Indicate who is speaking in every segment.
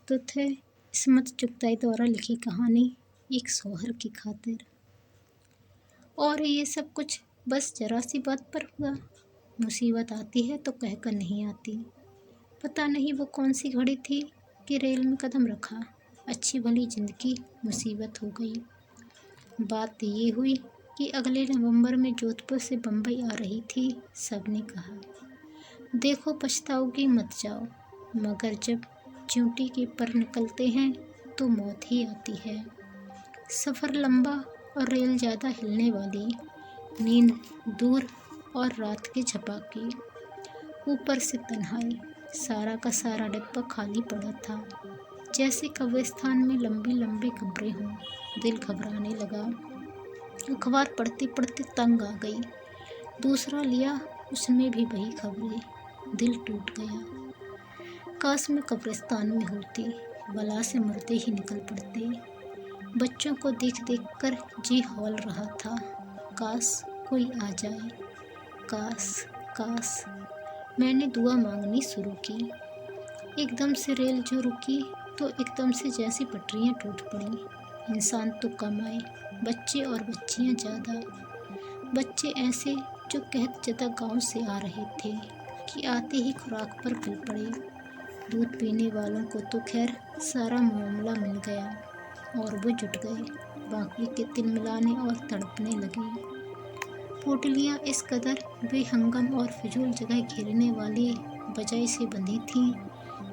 Speaker 1: प्रस्तुत है इस्मत चुगताई द्वारा लिखी कहानी एक शौहर की खातिर। और ये सब कुछ बस जरा सी बात पर हुआ। मुसीबत आती है तो कहकर नहीं आती। पता नहीं वो कौन सी घड़ी थी कि रेल में कदम रखा। अच्छी भली जिंदगी मुसीबत हो गई। बात ये हुई कि अगले नवंबर में जोधपुर से बम्बई आ रही थी। सबने कहा, देखो पछताओगी मत जाओ, मगर जब च्यूंटी के पर निकलते हैं तो मौत ही आती है। सफ़र लंबा और रेल ज़्यादा हिलने वाली, नींद दूर और रात के झपाके, ऊपर से तन्हाई। सारा का सारा डिब्बा खाली पड़ा था, जैसे कब्रिस्तान में लंबी लंबी कब्रें हों। दिल घबराने लगा। अखबार पढ़ते पढ़ते तंग आ गई। दूसरा लिया, उसमें भी वही खबरें। दिल टूट गया। काश मैं कब्रिस्तान में होती, बला से मरते ही निकल पड़ते। बच्चों को देख देख कर जी हौल रहा था। काश कोई आ जाए। काश काश। मैंने दुआ मांगनी शुरू की। एकदम से रेल जो रुकी तो एकदम से जैसी पटरियां टूट पड़ी। इंसान तो कम आए, बच्चे और बच्चियां ज़्यादा। बच्चे ऐसे जो कहत जदा गांव से आ रहे थे कि आते ही खुराक पर फिर पड़े। दूध पीने वालों को तो खैर सारा मामला मिल गया और वो जुट गए। बाकी के तिल मिलाने और तड़पने लगे। पोटलियाँ इस कदर बेहंगम और फिजूल जगह घेरने वाली वजह से बंधी थीं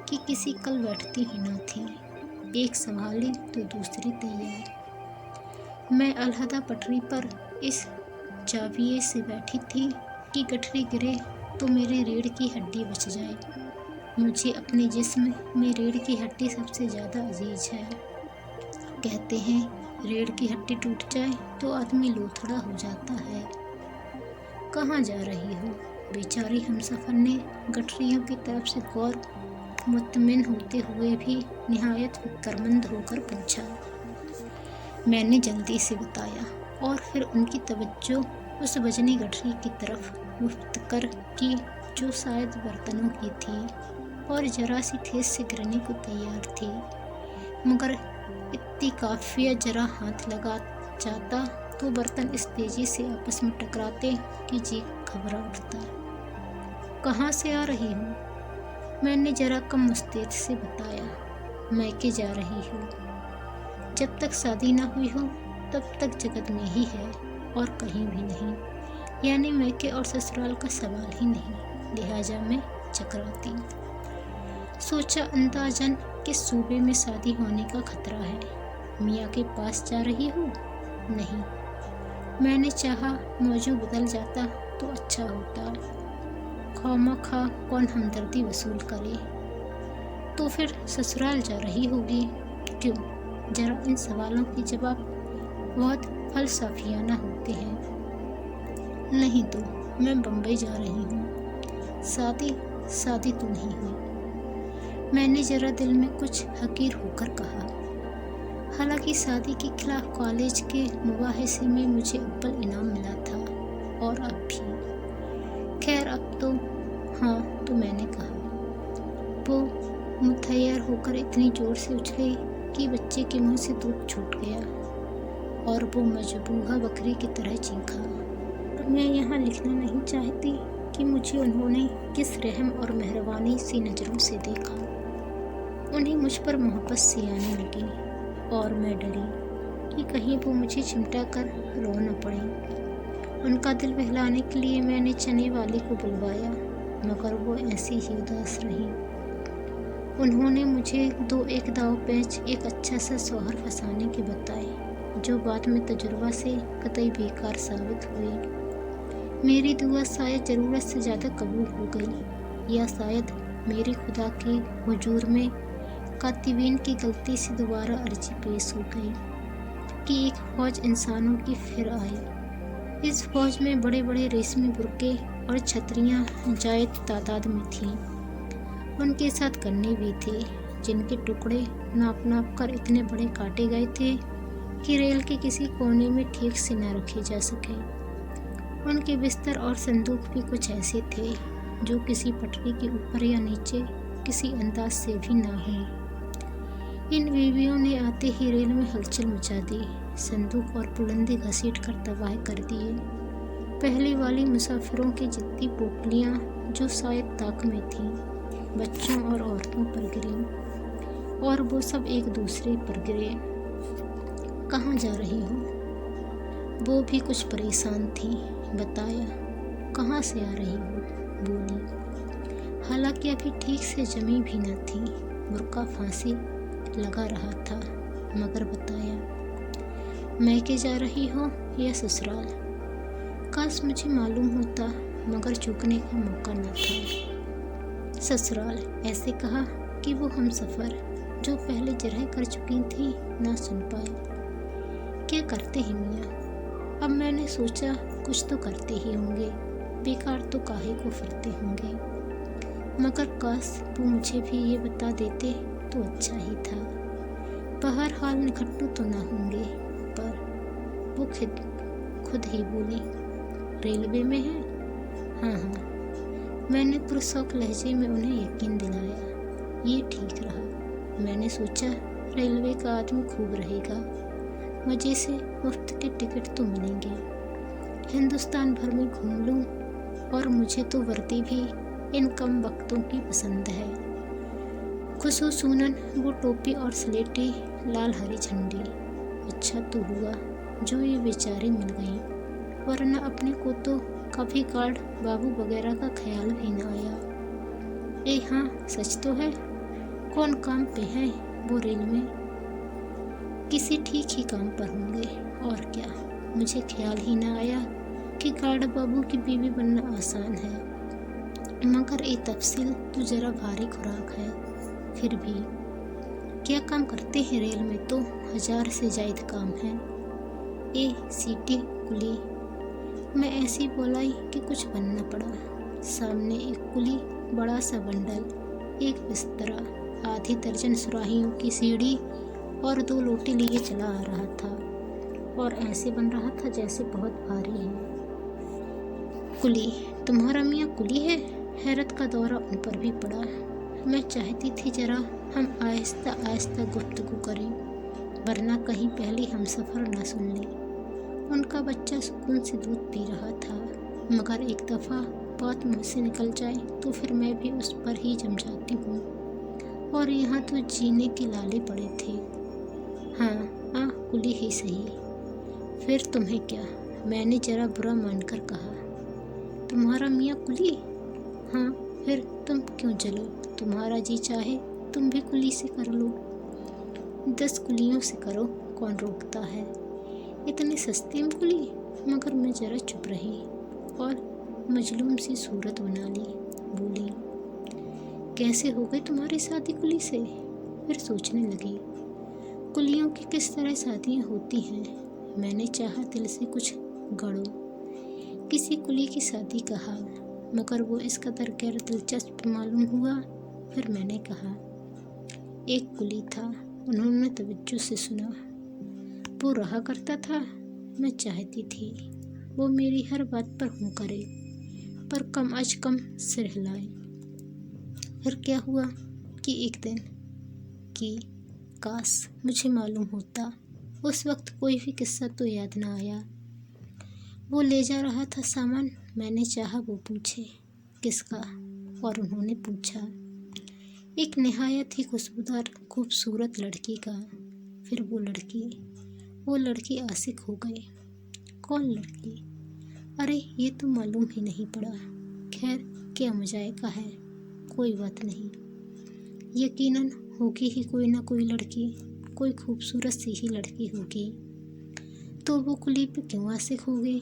Speaker 1: कि किसी कल बैठती ही न थी। एक संभाली तो दूसरी तैयार। मैं अलहदा पटरी पर इस जाविये से बैठी थी कि गठरी गिरे तो मेरी रीढ़ की हड्डी बच जाए। मुझे अपने जिस्म में रीढ़ की हड्डी सबसे ज़्यादा अजीज है। कहते हैं रीढ़ की हड्डी टूट जाए तो आदमी लोथड़ा हो जाता है। कहाँ जा रही हो? बेचारी हमसफर ने गठरियों की तरफ से गौर मुतमिन होते हुए भी निहायत फिक्रमंद होकर पूछा। मैंने जल्दी से बताया और फिर उनकी तवज्जो उस वजनी गठरी की तरफ मुफ्तकर की जो शायद बर्तनों की थी और जरा सी ठेस से गिरने को तैयार थी। मगर इतनी काफिया जरा हाथ लगा जाता तो बर्तन इस तेजी से आपस में टकराते कि जी घबरा उठता। कहाँ से आ रही हूँ? मैंने जरा कम मुस्तैद से बताया। मैके जा रही हूँ। जब तक शादी ना हुई हो तब तक जगत में ही है और कहीं भी नहीं। यानी मैके और ससुराल का सवाल ही नहीं। लिहाजा मैं चकराती। सोचा अंदाजन कि सूबे में शादी होने का खतरा है। मियाँ के पास जा रही हूँ? नहीं। मैंने चाहा मौजू बदल जाता तो अच्छा होता। खामखा कौन हमदर्दी वसूल करे। तो फिर ससुराल जा रही होगी। क्यों? जरा इन सवालों के जवाब बहुत फलसफियाना होते हैं। नहीं तो मैं बम्बई जा रही हूँ। शादी तो नहीं हुई। मैंने जरा दिल में कुछ हकीर होकर कहा। हालांकि शादी के खिलाफ कॉलेज के मुबाहिसे में मुझे अव्वल इनाम मिला था और अब भी। खैर अब तो हाँ, तो मैंने कहा। वो मुतहैयर होकर इतनी जोर से उछले कि बच्चे के मुंह से दूध छूट गया और वो मजबूहा बकरी की तरह चीखा। मैं यहाँ लिखना नहीं चाहती कि मुझे उन्होंने किस रहम और मेहरबानी सी नज़रों से देखा। उन्हें मुझ पर मोहब्बत सी आने लगी और मैं डरी कि कहीं वो मुझे चिमटा कर रो न पड़े। उनका दिल बहलाने के लिए मैंने चने वाले को बुलवाया, मगर वो ऐसी ही उदास रही। उन्होंने मुझे दो एक दाव पेच एक अच्छा सा शौहर फंसाने के बताए, जो बाद में तजुर्बा से कतई बेकार साबित हुए। मेरी दुआ शायद ज़रूरत से ज़्यादा कबूल हो गई, या शायद मेरी खुदा के हुजूर में कातिबीन की गलती से दोबारा अर्जी पेश हो गई कि एक फ़ौज इंसानों की फिर आए। इस फ़ौज में बड़े बड़े रेशमी बुर्के और छतरियाँ जायद तादाद में थीं। उनके साथ गन्ने भी थे, जिनके टुकड़े नाप नाप कर इतने बड़े काटे गए थे कि रेल के किसी कोने में ठीक से न रखे जा सके। उनके बिस्तर और संदूक भी कुछ ऐसे थे जो किसी पटरी के ऊपर या नीचे किसी अंदाज से भी ना हो। इन बीवियों ने आते ही रेल में हलचल मचा दी। संदूक और बुलंदी घसीट कर तबाह कर दिए। पहली वाली मुसाफिरों की जितनी पोटलियाँ जो शायद ताक में थीं, बच्चों और औरतों पर गिरी और वो सब एक दूसरे पर गिरे। कहाँ जा रही हो? वो भी कुछ परेशान थी। बताया। कहाँ से आ रही हो? बोली। हालांकि अभी ठीक से जमी भी न थी, बुर्का फांसी लगा रहा था, मगर बताया। मैके जा रही हो या ससुराल? काश मुझे मालूम होता, मगर चूकने का मौका न था। ससुराल ऐसे कहा कि वो हमसफर जो पहले जरह कर चुकी थी ना सुन पाए। क्या करते हैं मियाँ? अब मैंने सोचा कुछ तो करते ही होंगे, बेकार तो काहे को फिरते होंगे। मगर काश वो मुझे भी ये बता देते तो अच्छा ही था। बहरहाल निखट्टू तो ना होंगे। पर वो खुद ही बोली। रेलवे में है? हाँ हाँ। मैंने पुरसौक लहजे में उन्हें यकीन दिलाया। ये ठीक रहा। मैंने सोचा रेलवे का आदमी खूब रहेगा, मज़े से मुफ्त के टिकट तो मिलेंगे। हिंदुस्तान भर में घूम लूँ, और मुझे तो वर्दी भी इन कम वक्तों की पसंद है। खुसूसूनन वो टोपी और स्लेटी लाल हरी झंडी। अच्छा तो हुआ जो ये बेचारी मिल गई, वरना अपने को तो कभी गार्ड बाबू वगैरह का ख्याल भी न आया। ए हाँ, सच तो है। कौन काम पे है वो रेल में? किसी ठीक ही काम पर होंगे, और क्या। मुझे ख्याल ही ना आया कि गार्ड बाबू की बीवी बनना आसान है, मगर ये तफसील तो जरा भारी खुराक है। फिर भी क्या काम करते हैं रेल में, तो 1000 से जायद काम है। ए सीटी कुली। मैं ऐसी बोलाई कि कुछ बनना पड़ा। सामने एक कुली, बड़ा सा बंडल, एक बिस्तरा, आधी दर्जन सुराहियों की सीढ़ी और 2 लोटे लिए चला आ रहा था, और ऐसे बन रहा था जैसे बहुत भारी है। कुली? तुम्हारा मियाँ कुली है? हैरत का दौरा उन पर भी पड़ा। मैं चाहती थी जरा हम आहिस्ता आहिस्ता गुफ्तगू करें, वरना कहीं पहले हम सफ़र न सुन ले। उनका बच्चा सुकून से दूध पी रहा था, मगर एक दफ़ा बात मुँह से निकल जाए तो फिर मैं भी उस पर ही जम जाती हूँ, और यहाँ तो जीने के लाले पड़े थे। हाँ कुली ही सही। फिर तुम्हें क्या? मैंने जरा बुरा मानकर कहा। तुम्हारा मियाँ कुली? हाँ, फिर तुम क्यों जलो? तुम्हारा जी चाहे तुम भी कुली से कर लो। 10 कुलियों से करो, कौन रोकता है। इतनी सस्ती में कुली? मगर मैं जरा चुप रही और मजलूम सी सूरत बना ली। बोली, कैसे हो गई तुम्हारी शादी कुली से? फिर सोचने लगी, कुलियों की किस तरह शादियाँ होती हैं। मैंने चाहा दिल से कुछ गढ़ो, किसी कुली की शादी का हाल, मगर वो इस कदर गैर दिलचस्प मालूम हुआ। फिर मैंने कहा, एक कुली था। उन्होंने तवज्जो से सुना। वो रहा करता था। मैं चाहती थी वो मेरी हर बात पर हूँ करे, पर कम अज कम सिर हिलाए। फिर क्या हुआ कि एक दिन कि काश मुझे मालूम होता। उस वक्त कोई भी किस्सा तो याद ना आया। वो ले जा रहा था सामान। मैंने चाहा वो पूछे किसका, और उन्होंने पूछा एक निहायत ही खुशबूदार खूबसूरत लड़की का। फिर वो लड़की आशिक हो गई। कौन लड़की? अरे ये तो मालूम ही नहीं पड़ा। खैर क्या मजायका है, कोई बात नहीं। यकीनन होगी ही कोई ना कोई लड़की, कोई खूबसूरत सी ही लड़की होगी। तो वो कुली पे क्यों आशिक हो गई?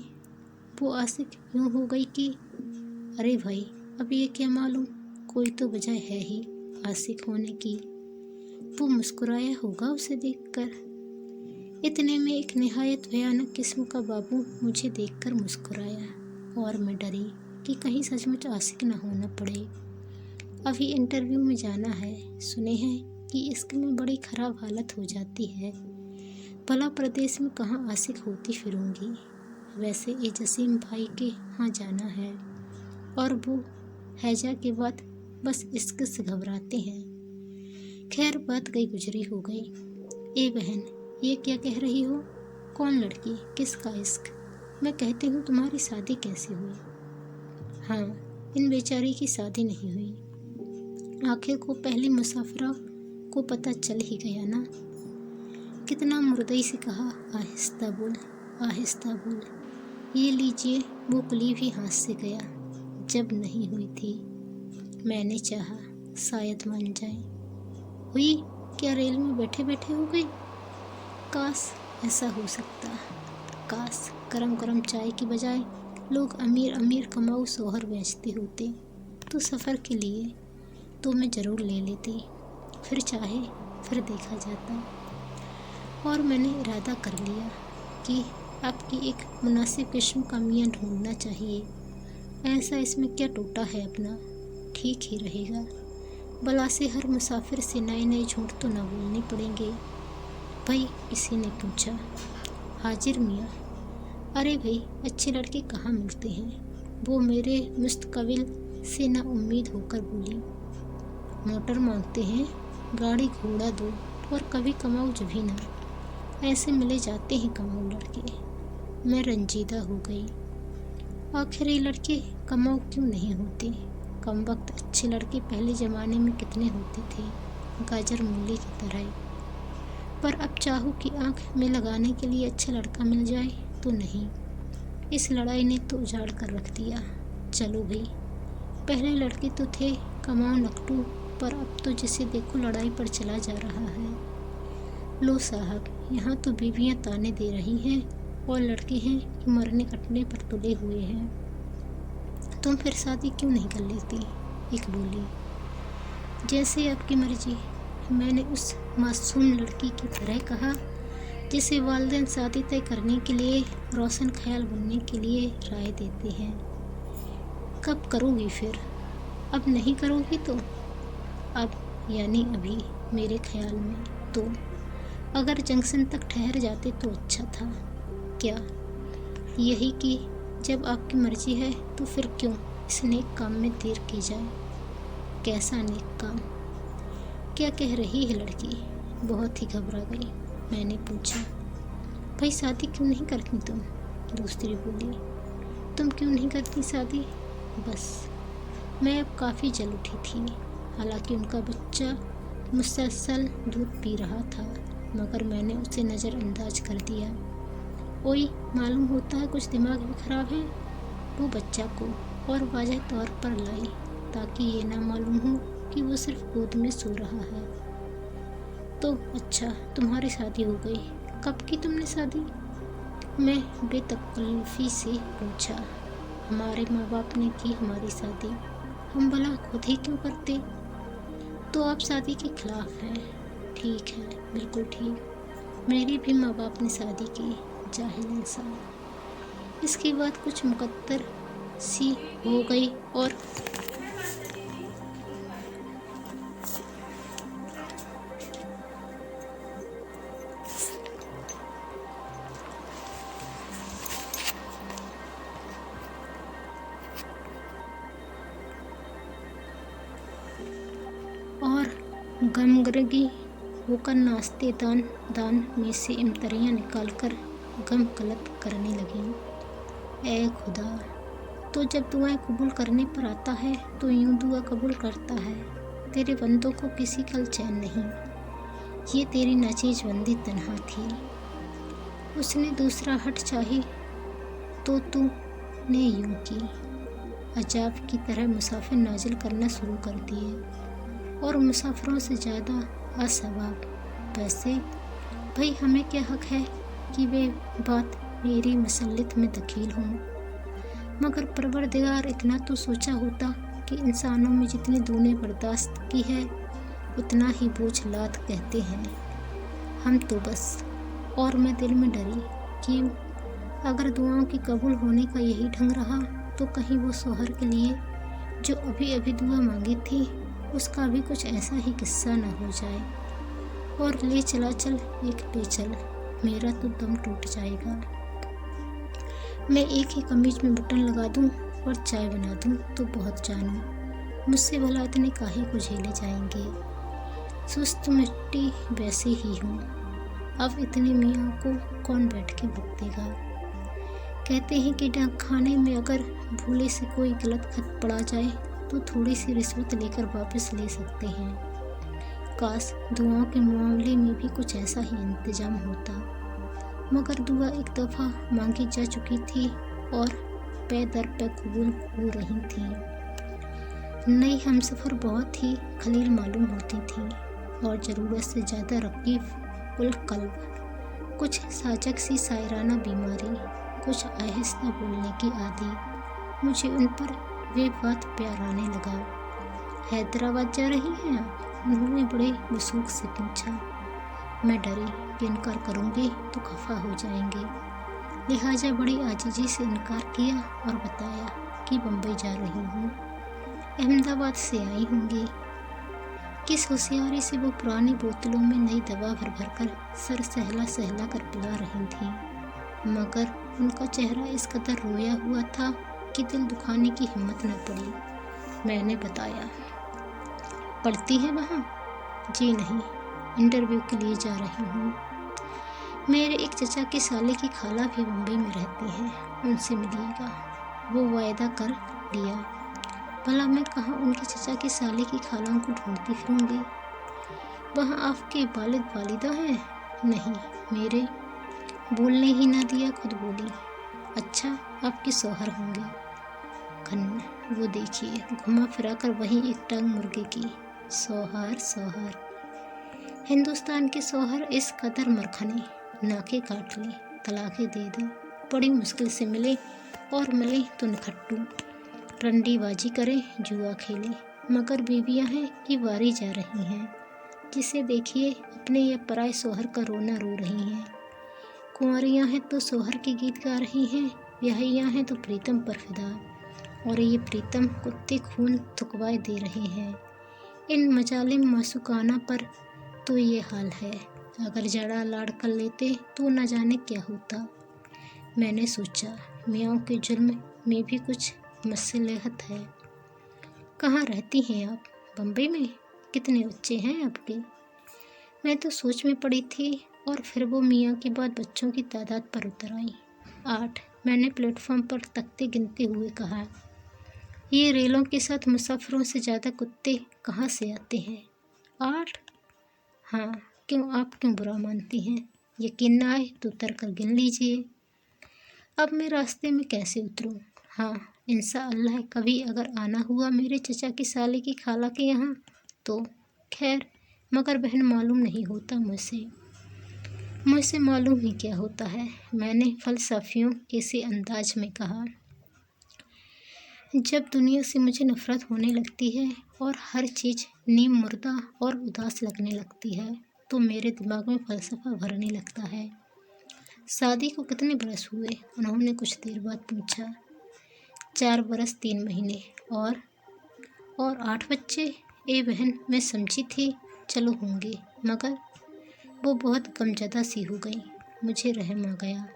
Speaker 1: वो आशिक क्यों हो गई कि अरे भाई, अब ये क्या मालूम, कोई तो वजह है ही आशिक होने की। वो मुस्कुराया होगा उसे देखकर। इतने में एक निहायत भयानक किस्म का बाबू मुझे देखकर मुस्कुराया, और मैं डरी कि कहीं सचमुच आशिक न होना पड़े। अभी इंटरव्यू में जाना है। सुने हैं कि इश्क में बड़ी खराब हालत हो जाती है। भला प्रदेश में कहाँ आशिक होती फिरूंगी। वैसे ये जसीम भाई के यहाँ जाना है, और वो हैजा के बाद बस इश्क से घबराते हैं। खैर बात गई गुजरी हो गई। ए बहन, ये क्या कह रही हो? कौन लड़की, किसका इश्क? मैं कहती हूँ तुम्हारी शादी कैसे हुई? हाँ, इन बेचारी की शादी नहीं हुई। आखिर को पहली मुसाफिरा को पता चल ही गया ना। कितना मुर्दई से कहा, आहिस्ता बोल, आहिस्ता बोल। ये लीजिए, वो कुली भी हाथ से गया। जब नहीं हुई थी, मैंने चाहा शायद मान जाए। हुई क्या रेल में बैठे बैठे हो गई? काश ऐसा हो सकता। काश गरम गरम चाय की बजाय लोग अमीर अमीर कमाऊ सोहर बेचते होते तो सफ़र के लिए तो मैं ज़रूर ले लेती। फिर चाहे फिर देखा जाता। और मैंने इरादा कर लिया कि आपकी एक मुनासिब किस्म का मियाँ ढूंढना चाहिए। ऐसा इसमें क्या टोटा है अपना, ठीक ही रहेगा। बला से हर मुसाफिर से नए नए झूठ तो ना बोलने पड़ेंगे। भाई किसी ने पूछा। हाजिर मियाँ। अरे भाई, अच्छे लड़के कहाँ मिलते हैं? वो मेरे मुस्तकबिल से ना उम्मीद होकर बोली। मोटर मांगते हैं, गाड़ी घोड़ा दो, और कभी कमाऊ जभी ना। ऐसे मिले जाते हैं कमाऊ लड़के। मैं रंजीदा हो गई। आखिर ये लड़के कमाऊ क्यों नहीं होते? कम वक्त अच्छे लड़के पहले ज़माने में कितने होते थे, गाजर मूली की तरह। पर अब चाहूँ कि आँख में लगाने के लिए अच्छा लड़का मिल जाए तो नहीं। इस लड़ाई ने तो उजाड़ कर रख दिया। चलो भाई, पहले लड़के तो थे कमाऊ नकटू, पर अब तो जिसे देखो लड़ाई पर चला जा रहा है। लो साहब, यहाँ तो बीवियाँ ताने दे रही हैं और लड़के हैं कि मरने कटने पर तुले हुए हैं। तुम फिर शादी क्यों नहीं कर लेती? एक बोली। जैसे आपकी मर्जी। मैंने उस मासूम लड़की की तरह कहा जिसे वालिदैन शादी तय करने के लिए, रोशन ख्याल बनने के लिए राय देते हैं। कब करोगी फिर? अब नहीं करोगी तो? अब यानी अभी, मेरे ख्याल में तो अगर जंक्शन तक ठहर जाते तो अच्छा था। क्या यही कि जब आपकी मर्जी है तो फिर क्यों इस नेक काम में देर की जाए? कैसा नेक काम? क्या कह रही है लड़की? बहुत ही घबरा गई। मैंने पूछा, भाई शादी क्यों नहीं करती तुम? दूसरी बोली, तुम क्यों नहीं करती शादी? बस मैं अब काफ़ी जल उठी थी। हालांकि उनका बच्चा मुसलसल दूध पी रहा था, मगर मैंने उसे नज़रअंदाज कर दिया। ओए, मालूम होता है कुछ दिमाग भी खराब है। वो बच्चा को और वाज़ह तौर पर लाई ताकि ये ना मालूम हो कि वो सिर्फ गोद में सो रहा है। तो अच्छा, तुम्हारी शादी हो गई। कब की तुमने शादी? मैं बेतकल्लुफ़ी से पूछा। हमारे माँ बाप ने की हमारी शादी, हम भला खुद ही क्यों करते? तो आप शादी के खिलाफ हैं? ठीक है, बिल्कुल ठीक। मेरे भी माँ बाप ने शादी की, जाहिल इंसान। इसके बाद कुछ मुकद्दर सी हो गई और गमगरगी होकर नाश्ते दान दान में से इमतरियाँ निकालकर गम कलत करने लगी। ए खुदा, तो जब दुआएं कबूल करने पर आता है तो यूं दुआ कबूल करता है। तेरे बंदों को किसी कल चैन नहीं। ये तेरी नाचीज बंदी तन्हा थी। उसने दूसरा हट चाही तो तूने यूं की। अजाब की तरह मुसाफिर नाजिल करना शुरू कर दिए और मुसाफिरों से ज़्यादा असवाब। वैसे भाई, हमें क्या हक है कि वे बात मेरी मसल्लत में दखील हों? मगर परवरदिगार इतना तो सोचा होता कि इंसानों में जितनी दूने बर्दाश्त की है उतना ही बोझ लाद कहते हैं हम तो बस। और मैं दिल में डरी कि अगर दुआओं की कबूल होने का यही ढंग रहा तो कहीं वो सोहर के लिए जो अभी अभी दुआ मांगी थी उसका भी कुछ ऐसा ही किस्सा न हो जाए और ले चला चल एक पेचल, मेरा तो दम टूट जाएगा। मैं एक ही कमीज में बटन लगा दूं और चाय बना दूं तो बहुत जानूं, मुझसे भला इतने काहे को झेले जाएंगे। सुस्त मिट्टी वैसे ही हूँ। अब इतने मियाँ को कौन बैठ के भुगतेगा। कहते हैं कि डाक खाने में अगर भूले से कोई गलत खत पड़ा जाए तो थोड़ी सी रिश्वत लेकर वापस ले सकते हैं। काश दुआओं के मामले में भी कुछ ऐसा ही इंतजाम होता, मगर दुआ एक दफ़ा मांगी जा चुकी थी और पे दर पे कबूल हो रही थी। नई हमसफ़र बहुत ही खलील मालूम होती थी और ज़रूरत से ज़्यादा रकीब उल कल्ब, कुछ साजक सी शायराना बीमारी, कुछ आहिस्ता बोलने की आदि। मुझे उन पर वे बात प्यार आने लगा। हैदराबाद जा रही हैं आप? उन्होंने बड़े वसूख से पूछा। मैं डरी कि इनकार करूँगी तो खफा हो जाएंगे, लिहाजा बड़ी आजीजी से इनकार किया और बताया कि बम्बई जा रही हूँ, अहमदाबाद से आई होंगी। किस होशियारी से वो पुरानी बोतलों में नई दवा भर भर कर सर सहला सहला कर पिला रही थी, मगर उनका चेहरा इस कदर रोया हुआ था कि दिल दुखाने की हिम्मत न पड़ी। मैंने बताया, पढ़ती है वहाँ? जी नहीं, इंटरव्यू के लिए जा रही हूँ। मेरे एक चचा की साले की खाला भी मुंबई में रहती हैं, उनसे मिलिएगा। वो वायदा कर लिया। भला मैं कहाँ उनके चचा की साले की खालाओं को ढूंढती फिरूंगी। वहाँ आपके वालिद वालिदा हैं? नहीं, मेरे बोलने ही ना दिया, खुद बोली। अच्छा, आपके शौहर होंगे। खन्ना, वो देखिए, घुमा फिरा कर वहीं एक टांग मुर्गे की। शौहर शौहर, हिंदुस्तान के शौहर इस कदर मरखने, नाके काट ले, तलाक़ें दे दे, बड़ी मुश्किल से मिले और मिले तो निखट्टू, रंडीबाजी करें, जुआ खेलें, मगर बीवियां हैं कि वारी जा रही हैं, जिसे देखिए अपने या पराए शौहर का रोना रो रही हैं। कुंवारियां हैं तो शौहर के गीत गा रही हैं, ब्याहियां हैं तो प्रीतम पर फिदा, और ये प्रीतम कुत्ते खून थुकवाए दे रहे हैं। इन मजालिम मासूकाना पर तो ये हाल है। अगर जड़ा लाड़ कर लेते तो न जाने क्या होता। मैंने सोचा, मियाँ के जुल्म में भी कुछ मसलहत है। कहाँ रहती हैं आप? बम्बई में? कितने बच्चे हैं आपके? मैं तो सोच में पड़ी थी और फिर वो मियाँ की बात बच्चों की तादाद पर उतर आई। 8, मैंने प्लेटफॉर्म पर तख्ते गिनते हुए कहा। ये रेलों के साथ मुसाफिरों से ज़्यादा कुत्ते कहाँ से आते हैं? 8? हाँ, क्यों, आप क्यों बुरा मानती हैं? यकीन न आए तो उतर कर गिन लीजिए। अब मैं रास्ते में कैसे उतरूं? हाँ, इंशाअल्लाह कभी अगर आना हुआ मेरे चचा की साले की खाला के यहाँ तो खैर, मगर बहन मालूम नहीं होता मुझसे मालूम ही क्या होता है। मैंने फलसफियों के से अंदाज में कहा। जब दुनिया से मुझे नफ़रत होने लगती है और हर चीज़ नीम मुर्दा और उदास लगने लगती है तो मेरे दिमाग में फ़लसफ़ा भरने लगता है। शादी को कितने बरस हुए? उन्होंने कुछ देर बाद पूछा। 4 बरस 3 महीने। और 8 बच्चे? ए बहन, मैं समझी थी चलो होंगे, मगर वो बहुत गमज़दा सी हो गई। मुझे रहम आ गया,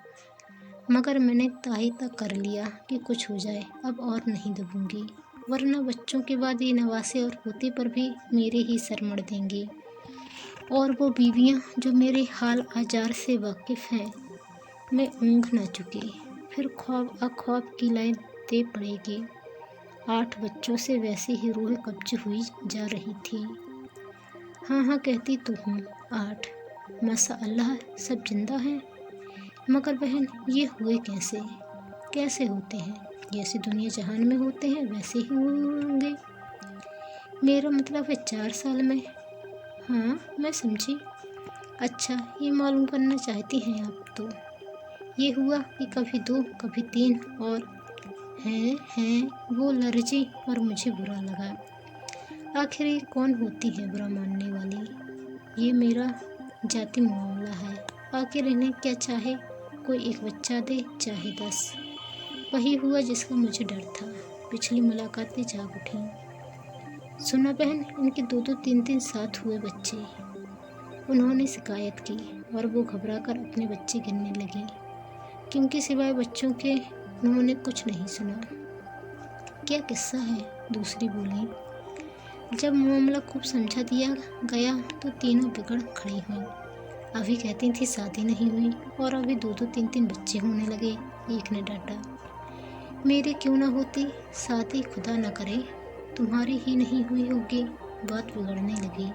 Speaker 1: मगर मैंने ताही तक कर लिया कि कुछ हो जाए, अब और नहीं दबूंगी, वरना बच्चों के बाद ये नवासे और पोते पर भी मेरे ही सर मड़ देंगे। और वो बीवियां जो मेरे हाल आजार से वाकिफ़ हैं, मैं ऊँघ ना चुकी, फिर ख्वाब अख्वाब की लय दे पड़ेगी। 8 बच्चों से वैसे ही रूह कब्ज हुई जा रही थी। हाँ कहती तो हूँ 8, माशाअल्लाह सब जिंदा हैं, मगर बहन ये हुए कैसे होते हैं? जैसे दुनिया जहान में होते हैं वैसे ही हुए होंगे। मेरा मतलब है 4 साल में। हाँ, मैं समझी। अच्छा, ये मालूम करना चाहती हैं आप तो ये हुआ कि कभी 2 कभी 3 और हैं वो लर्जी और मुझे बुरा लगा। आखिर ये कौन होती है बुरा मानने वाली? ये मेरा जाती मामला है। आखिर इन्हें क्या चाहे, कोई एक बच्चा दे चाहे 10। वही हुआ जिसका मुझे डर था। पिछली मुलाकातें जाग उठीं। सुना बहन, इनके 2-2 3-3 साथ हुए बच्चे। उन्होंने शिकायत की और वो घबराकर अपने बच्चे गिनने लगी, क्योंकि सिवाय बच्चों के उन्होंने कुछ नहीं सुना। क्या किस्सा है? दूसरी बोली। जब मामला खूब समझा दिया गया तो तीनों बिगड़ खड़ी हुई। अभी कहती थी शादी नहीं हुई और अभी 2-2 3-3 बच्चे होने लगे। एक ने डांटा, मेरे क्यों ना होती शादी, खुदा न करे तुम्हारी ही नहीं हुई होगी। बात बिगड़ने लगी।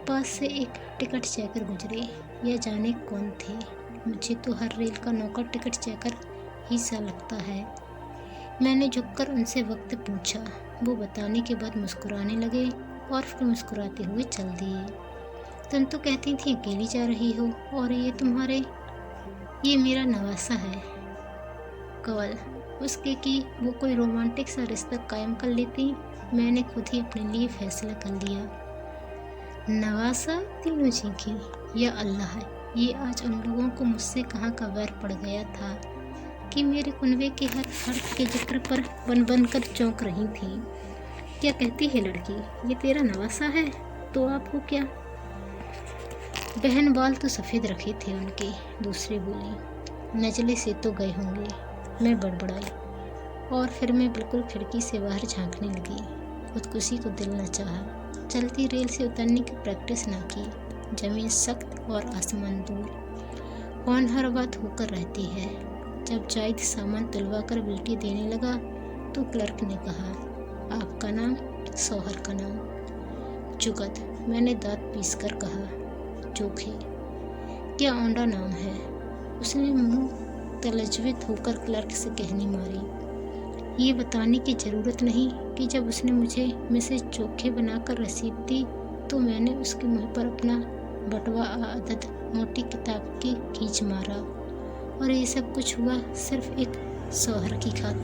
Speaker 1: पास से एक टिकट चेकर गुजरे, यह जाने कौन थे। मुझे तो हर रेल का नौकर टिकट चेकर ही सा लगता है। मैंने झुककर उनसे वक्त पूछा। वो बताने के बाद मुस्कुराने लगे और फिर मुस्कुराते हुए चल दिए। तुम तो कहती थी अकेली जा रही हो, और ये मेरा नवासा है कवल। उसके कि वो कोई रोमांटिक सा रिश्ता कायम कर लेती। मैंने खुद ही अपने लिए फैसला कर लिया। नवासा? तीनों चीखी, या अल्लाह, ये आज उन लोगों को मुझसे कहाँ का वैर पड़ गया था कि मेरे कुनबे के हर हर्फ के जिक्र पर बन बन कर चौंक रही थी। क्या कहती है लड़की, ये तेरा नवासा है? तो आपको क्या? बहन बाल तो सफ़ेद रखे थे उनके, दूसरे बोली। नजले से तो गए होंगे, मैं बड़बड़ाई, और फिर मैं बिल्कुल खिड़की से बाहर झांकने लगी। खुदकुशी को दिल न चाहा। चलती रेल से उतरने की प्रैक्टिस ना की। जमीन सख्त और आसमान दूर। कौन हर बात होकर रहती है। जब जायद सामान तुलवा कर बिल्टी देने लगा तो क्लर्क ने कहा, आपका नाम? शौहर का नाम? जुगत, मैंने दांत पीस कर कहा। चोखे, क्या औंधा नाम है? उसने मुंह तलज्वित होकर क्लर्क से कहनी मारी। ये बताने की ज़रूरत नहीं कि जब उसने मुझे मिसेज चोखे बनाकर रसीद दी तो मैंने उसके मुंह पर अपना बटवा आदत मोटी किताब की खींच मारा। और ये सब कुछ हुआ सिर्फ एक शौहर की खातिर।